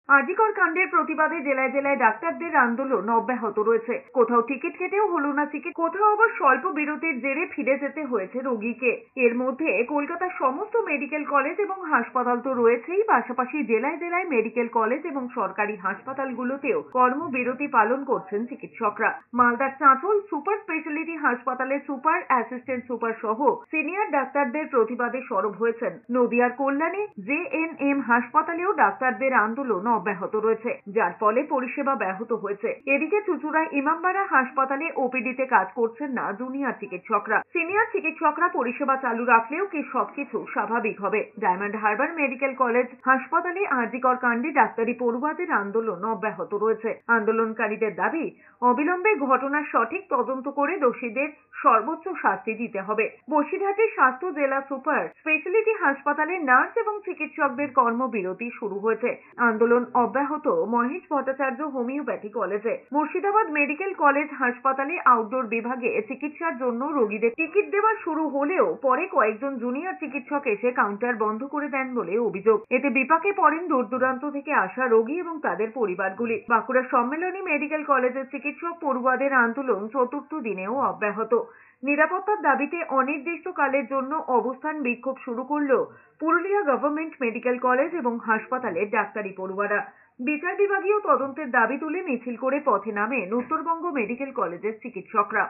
আজিকর কাণ্ডের প্রতিবাদে জেলায় জেলায় ডাক্তারদের আন্দোলন অব্যাহত রয়েছে। কোথাও টিকিট কেটেও হলো না চিকিৎসা, কোথাও আবার স্বল্প বিরতির জেরে ফিরে যেতে হয়েছে রোগীকে। এর মধ্যে কলকাতার সমস্ত মেডিকেল কলেজ এবং হাসপাতাল তো রয়েছেই, পাশাপাশি জেলায় জেলায় মেডিকেল কলেজ এবং সরকারি হাসপাতালগুলোতেও কর্মবিরতি পালন করছেন চিকিৎসকরা। মালদার চাঁচল সুপার স্পেশালিটি হাসপাতালের সুপার, অ্যাসিস্ট্যান্ট সুপার সহ সিনিয়র ডাক্তারদের প্রতিবাদে সরব হয়েছেন। নদিয়ার কল্যাণী জেএনএম হাসপাতালেও ডাক্তারদের আন্দোলন অব্যাহত রয়েছে, যার ফলে পরিষেবা ব্যাহত হয়েছে। এদিকে চুঁচুড়ায় ইমামবাড়া হাসপাতালে ওপিডিতে কাজ করছেন না জুনিয়র চিকিৎসকরা। সিনিয়র চিকিৎসকরা পরিষেবা চালু রাখলেও কি সবকিছু স্বাভাবিক হবে? ডায়মন্ড হারবার মেডিকেল কলেজ হাসপাতালে আজিকর কাণ্ডে ডাক্তারি পড়ুয়াদের আন্দোলন অব্যাহত রয়েছে। আন্দোলনকারীদের দাবি, অবিলম্বে ঘটনার সঠিক তদন্ত করে দোষীদের সর্বোচ্চ শাস্তি দিতে হবে। বসিরহাটের স্বাস্থ্য জেলা সুপার স্পেশালিটি হাসপাতালে নার্স এবং চিকিৎসকদের কর্মবিরতি শুরু হয়েছে। আন্দোলন অব্যাহত মহেশ ভট্টাচার্য হোমিওপ্যাথি কলেজে। মুর্শিদাবাদ মেডিকেল কলেজ হাসপাতালে আউটডোর বিভাগে চিকিৎসার জন্য রোগীদের টিকিট দেওয়া শুরু হলেও পরে কয়েকজন জুনিয়র চিকিৎসক এসে কাউন্টার বন্ধ করে দেন বলে অভিযোগ। এতে বিপাকে পড়েন দূর দূরান্ত থেকে আসা রোগী এবং তাদের পরিবারগুলি। বাঁকুড়া সম্মেলনী মেডিকেল কলেজের চিকিৎসক পড়ুয়াদের আন্দোলন চতুর্থ দিনেও অব্যাহত। নিরাপত্তার দাবিতে অনির্দিষ্টকালের জন্য অবস্থান বিক্ষোভ শুরু করল পুরুলিয়া গভর্নমেন্ট মেডিকেল কলেজ এবং হাসপাতালের ডাক্তারি পড়ুয়ারা। বিচার বিভাগীয় তদন্তের দাবি তুলে মিছিল করে পথে নামেন উত্তরবঙ্গ মেডিকেল কলেজের চিকিৎসকরা।